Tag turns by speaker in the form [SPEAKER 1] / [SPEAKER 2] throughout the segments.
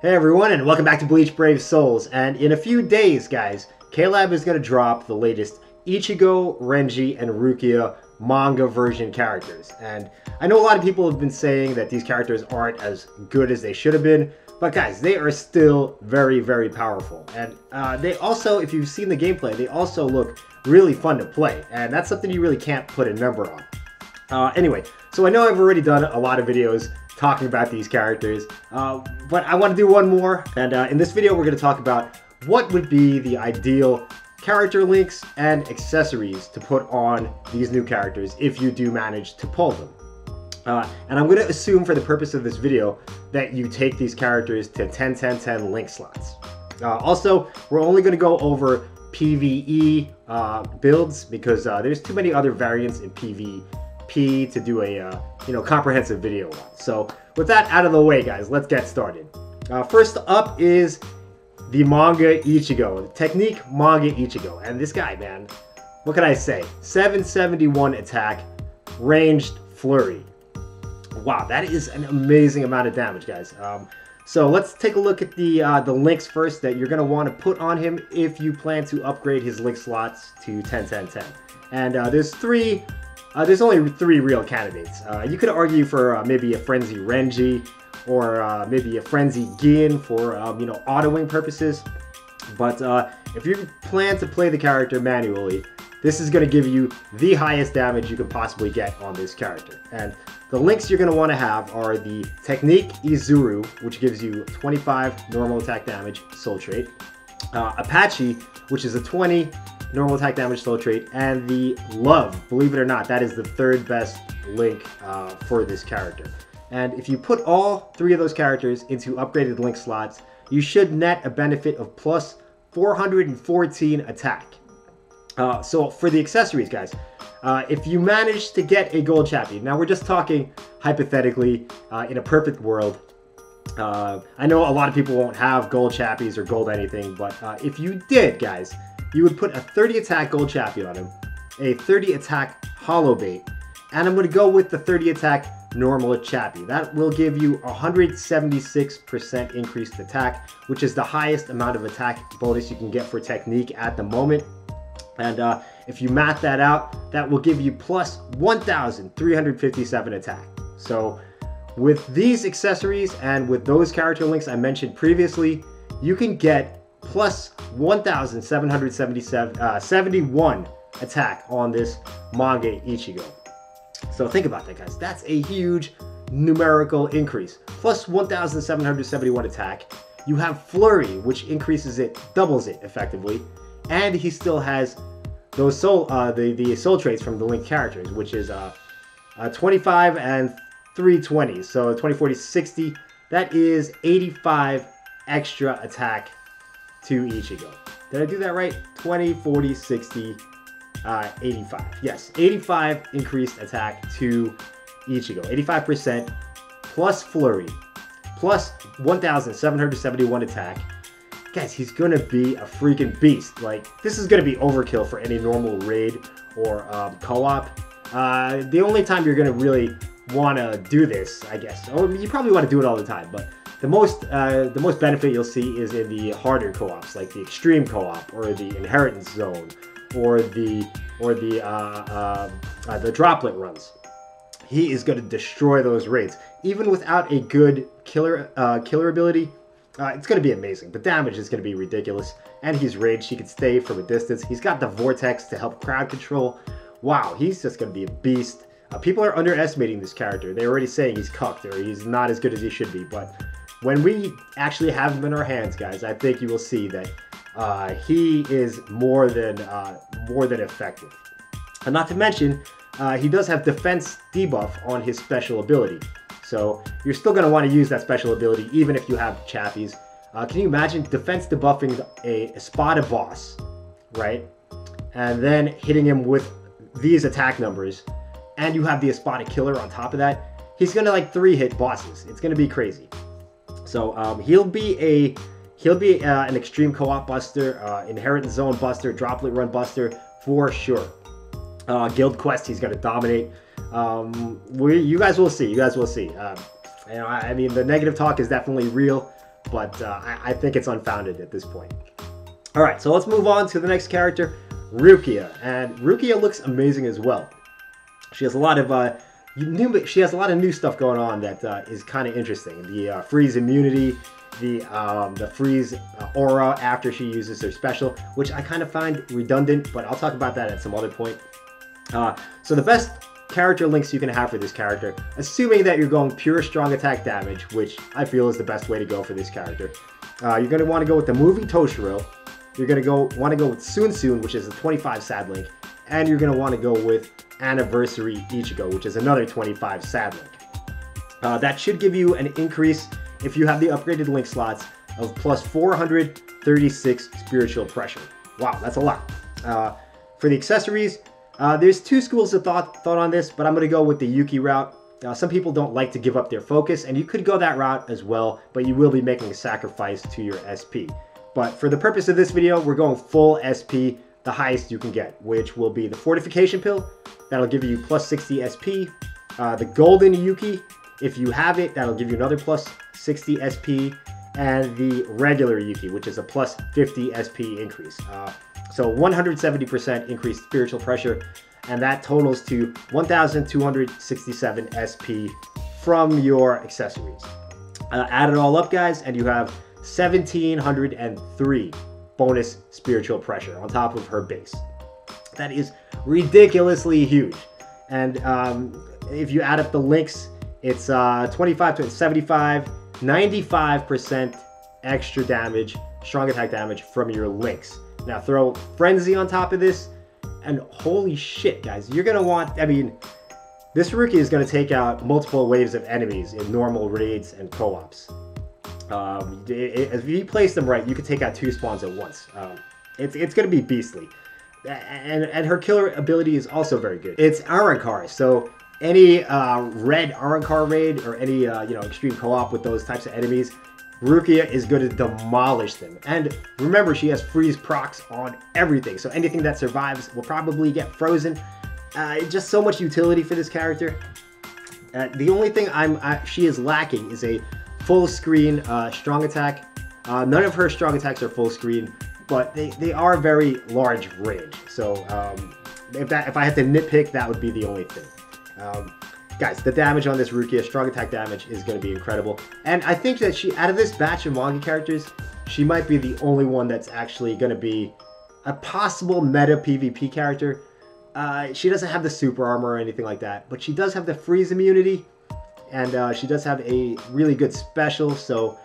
[SPEAKER 1] Hey everyone, and welcome back to Bleach Brave Souls. And in a few days, guys, K-Lab is going to drop the latest Ichigo, Renji, and Rukia manga version characters. And I know a lot of people have been saying that these characters aren't as good as they should have been, but guys, they are still very, very powerful. And they also, if you've seen the gameplay, they also look really fun to play. And that's something you really can't put a number on. Anyway, so I know I've already done a lot of videos talking about these characters, but I want to do one more, and in this video we're going to talk about what would be the ideal character links and accessories to put on these new characters if you do manage to pull them. And I'm going to assume for the purpose of this video that you take these characters to 10-10-10 link slots. Also, we're only going to go over PvE builds because there's too many other variants in PvP to do a comprehensive video on. So with that out of the way, guys, let's get started. First up is the manga Ichigo, technique manga Ichigo, and this guy, man, what can I say? 771 attack, ranged flurry. Wow, that is an amazing amount of damage, guys. So let's take a look at the links first that you're going to want to put on him if you plan to upgrade his link slots to 10-10-10. And there's only three real candidates. You could argue for maybe a Frenzy Renji or maybe a Frenzy Gin for autoing purposes. But if you plan to play the character manually, this is going to give you the highest damage you can possibly get on this character. And the links you're going to want to have are the Technique Izuru, which gives you 25 normal attack damage soul trait, Apache, which is a 20 normal attack damage soul trait, and the Love, believe it or not, that is the third best link for this character. And if you put all three of those characters into upgraded link slots, you should net a benefit of plus 414 attack. So for the accessories, guys, if you manage to get a gold chappy, now we're just talking hypothetically in a perfect world. I know a lot of people won't have gold chappies or gold anything, but if you did, guys, you would put a 30 attack gold chappy on him, a 30 attack hollow bait, and I'm going to go with the 30 attack normal chappy. That will give you 176% increased attack, which is the highest amount of attack bonus you can get for technique at the moment. And if you math that out, that will give you plus 1,357 attack. So with these accessories and with those character links I mentioned previously, you can get plus 1,771 attack on this manga Ichigo. So think about that, guys. That's a huge numerical increase. Plus 1,771 attack. You have Flurry, which increases it, doubles it effectively, and he still has those the soul traits from the linked characters, which is 25 and 320. So 20, 40, 60. That is 85 extra attack to Ichigo. Did I do that right? 20, 40, 60, 85. Yes, 85 increased attack to Ichigo. 85% plus Flurry, plus 1,771 attack. Guys, he's going to be a freaking beast. Like, this is going to be overkill for any normal raid or co-op. The only time you're going to really want to do this, I guess, or you probably want to do it all the time, but the most benefit you'll see is in the harder co-ops, like the extreme co-op or the inheritance zone or the droplet runs. He is going to destroy those raids, even without a good killer ability. It's going to be amazing. The damage is going to be ridiculous, and he's raged. He can stay from a distance. He's got the vortex to help crowd control. Wow, he's just going to be a beast. People are underestimating this character. They're already saying he's cucked or he's not as good as he should be, but when we actually have him in our hands, guys, I think you will see that he is more than effective. And not to mention, he does have defense debuff on his special ability. So you're still going to want to use that special ability even if you have chappies. Can you imagine defense debuffing a Espada boss, right? And then hitting him with these attack numbers, and you have the Espada killer on top of that? He's going to like 3-hit bosses. It's going to be crazy. So he'll be an extreme co-op buster, inheritance zone buster, droplet run buster for sure. Guild quest, he's going to dominate. You guys will see. I mean, the negative talk is definitely real, but I think it's unfounded at this point. All right, so let's move on to the next character, Rukia, and Rukia looks amazing as well. She has a lot of new stuff going on that is kind of interesting. The freeze immunity, the freeze aura after she uses her special, which I kind of find redundant, but I'll talk about that at some other point. So the best character links you can have for this character, assuming that you're going pure strong attack damage, which I feel is the best way to go for this character. You're going to want to go with the movie Toshiro. You're going to want to go with Soon Soon, which is a 25 sad link, and you're going to want to go with Anniversary Ichigo, which is another 25 sad link. That should give you an increase, if you have the upgraded link slots, of plus 436 spiritual pressure. Wow, that's a lot. For the accessories, there's two schools of thought on this, but I'm going to go with the Yuki route. Some people don't like to give up their focus, and you could go that route as well, but you will be making a sacrifice to your SP. But for the purpose of this video, we're going full SP, the highest you can get, which will be the Fortification Pill. That'll give you plus 60 SP. The Golden Yuki, if you have it, that'll give you another plus 60 SP. And the regular Yuki, which is a plus 50 SP increase. So 170% increased spiritual pressure, and that totals to 1,267 SP from your accessories. Add it all up, guys, and you have 1,703 bonus spiritual pressure on top of her base. That is ridiculously huge. And if you add up the links, it's 25 to 75, 95% extra damage, strong attack damage from your links. Now throw Frenzy on top of this, and holy shit, guys, you're gonna want, I mean, this Rukia is gonna take out multiple waves of enemies in normal raids and co-ops. If you place them right, you can take out 2 spawns at once. It's gonna be beastly. And her killer ability is also very good. It's Arankar, so any red Arankar raid or any extreme co-op with those types of enemies, Rukia is going to demolish them. And remember, she has freeze procs on everything, so anything that survives will probably get frozen. Just so much utility for this character. The only thing she is lacking is a full screen strong attack. None of her strong attacks are full screen, but they are very large range. So if I had to nitpick, that would be the only thing. Guys, the damage on this Rukia, strong attack damage, is going to be incredible. And I think that out of this batch of manga characters, she might be the only one that's actually going to be a possible meta PvP character. She doesn't have the super armor or anything like that, but she does have the freeze immunity, and she does have a really good special. So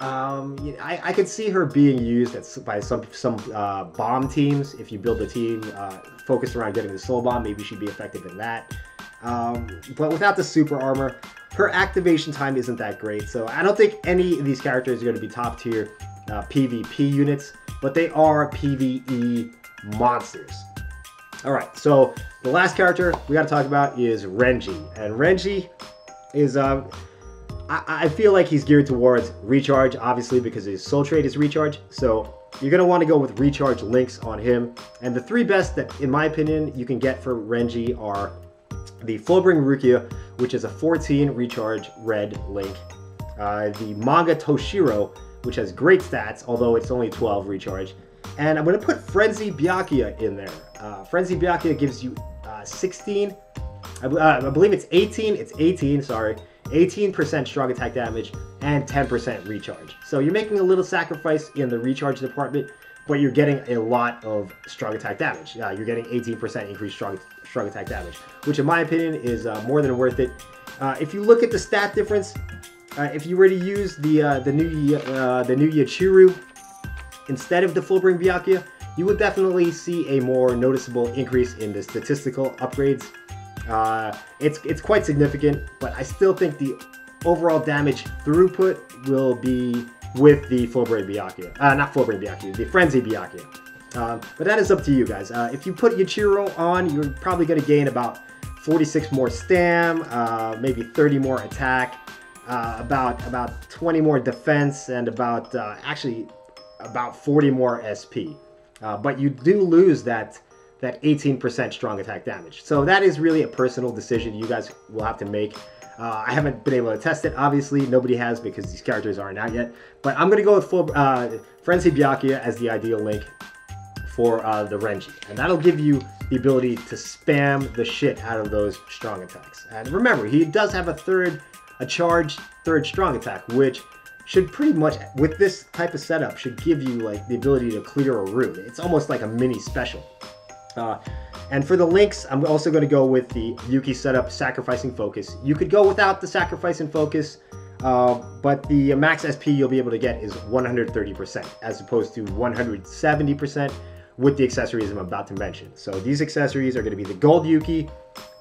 [SPEAKER 1] I could see her being used by some bomb teams. If you build a team focused around getting the soul bomb, maybe she'd be effective in that. But without the super armor, her activation time isn't that great. So I don't think any of these characters are going to be top tier PvP units, but they are PvE monsters. Alright, so the last character we got to talk about is Renji. And Renji is, I feel like he's geared towards recharge, obviously, because his soul trait is recharge. So you're going to want to go with recharge links on him. And the 3 best that, in my opinion, you can get for Renji are the Flowbring Rukia, which is a 14 recharge red link. The Manga Toshiro, which has great stats, although it's only 12 recharge. And I'm going to put Frenzy Byakuya in there. Frenzy Byakuya gives you 16, I believe it's 18, sorry. 18% strong attack damage and 10% recharge. So you're making a little sacrifice in the recharge department, but you're getting a lot of strong attack damage. You're getting 18% increased strong attack damage, which in my opinion is more than worth it. If you look at the stat difference, if you were to use the new Yachiru instead of the Fullbring Byakuya, you would definitely see a more noticeable increase in the statistical upgrades. It's quite significant, but I still think the overall damage throughput will be with the Fullbring Byakuya. Not Fullbring Byakuya, the Frenzy Byakuya. But that is up to you guys. If you put Yachiru on, you're probably going to gain about 46 more stam, maybe 30 more attack, about 20 more defense, and about 40 more SP. But you do lose that 18% strong attack damage. So that is really a personal decision you guys will have to make. I haven't been able to test it. Obviously, nobody has because these characters aren't out yet. But I'm going to go with full Frenzy Byakuya as the ideal link for the Renji. And that'll give you the ability to spam the shit out of those strong attacks. And remember, he does have a charged third strong attack, which should pretty much, with this type of setup, should give you like the ability to clear a room. It's almost like a mini special. And for the links, I'm also going to go with the Yuki setup, Sacrificing Focus. You could go without the Sacrificing Focus, but the max SP you'll be able to get is 130%, as opposed to 170% with the accessories I'm about to mention. So these accessories are going to be the Gold Yuki,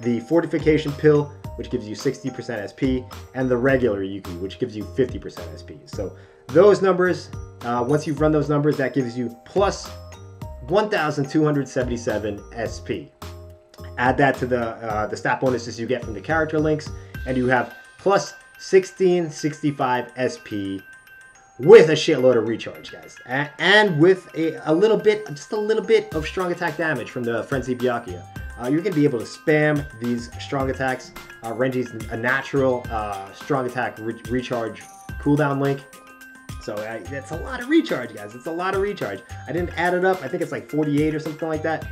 [SPEAKER 1] the Fortification Pill, which gives you 60% SP, and the regular Yuki, which gives you 50% SP. So those numbers, once you've run those numbers, that gives you plus 1,277 SP. Add that to the stat bonuses you get from the character links, and you have plus 1665 SP with a shitload of recharge, guys, and with a little bit, just a little bit of strong attack damage from the Frenzy Byakuya. You're gonna be able to spam these strong attacks. Renji's a natural strong attack recharge cooldown link. So that's a lot of recharge, guys. It's a lot of recharge. I didn't add it up. I think it's like 48 or something like that.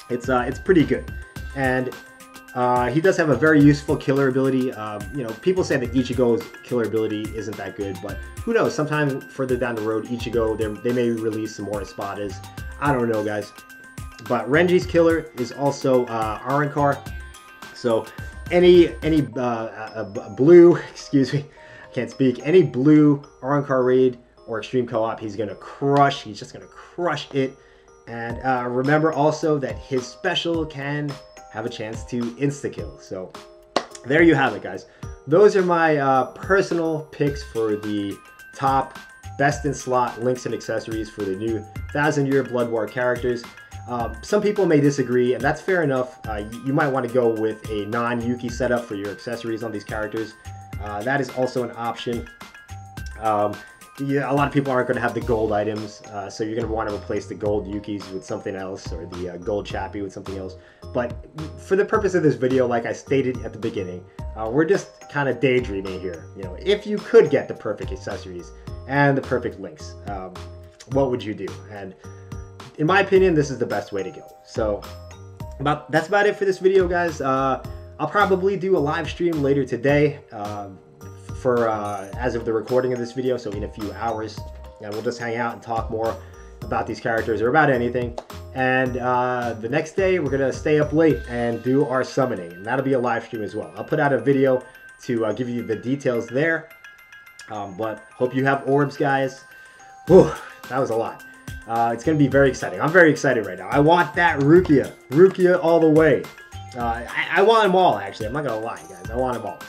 [SPEAKER 1] It's pretty good. And he does have a very useful killer ability. You know, people say that Ichigo's killer ability isn't that good, but who knows? Sometime further down the road, Ichigo, they may release some more Espadas. I don't know, guys. But Renji's killer is also Arankar. So any blue, excuse me, can't speak, any blue Arankar raid or extreme co-op, he's gonna crush. He's just gonna crush it. And remember also that his special can have a chance to insta-kill. So there you have it, guys. Those are my personal picks for the top best in slot links and accessories for the new 1000-year Blood War characters. Some people may disagree, and that's fair enough. You might want to go with a non-Yuki setup for your accessories on these characters. That is also an option. Yeah, a lot of people aren't going to have the gold items, so you're going to want to replace the gold Yukis with something else, or the gold Chappie with something else. But for the purpose of this video, like I stated at the beginning, we're just kind of daydreaming here. You know, if you could get the perfect accessories and the perfect links, what would you do? And in my opinion, this is the best way to go. So that's about it for this video, guys. I'll probably do a live stream later today. As of the recording of this video, so in a few hours, and we'll just hang out and talk more about these characters or about anything. And the next day we're gonna stay up late and do our summoning, and that'll be a live stream as well. I'll put out a video to give you the details there, but hope you have orbs, guys. Whew, that was a lot. It's gonna be very exciting. I'm very excited right now. I want that Rukia all the way. I want them all, actually. I'm not gonna lie, guys. I want them all.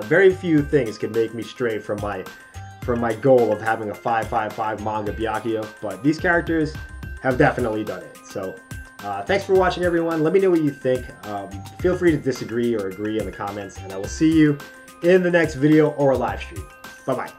[SPEAKER 1] Very few things could make me stray from my goal of having a 555 manga Byakuya, but these characters have definitely done it. So thanks for watching, everyone. Let me know what you think. Feel free to disagree or agree in the comments, and I will see you in the next video or live stream. Bye-bye.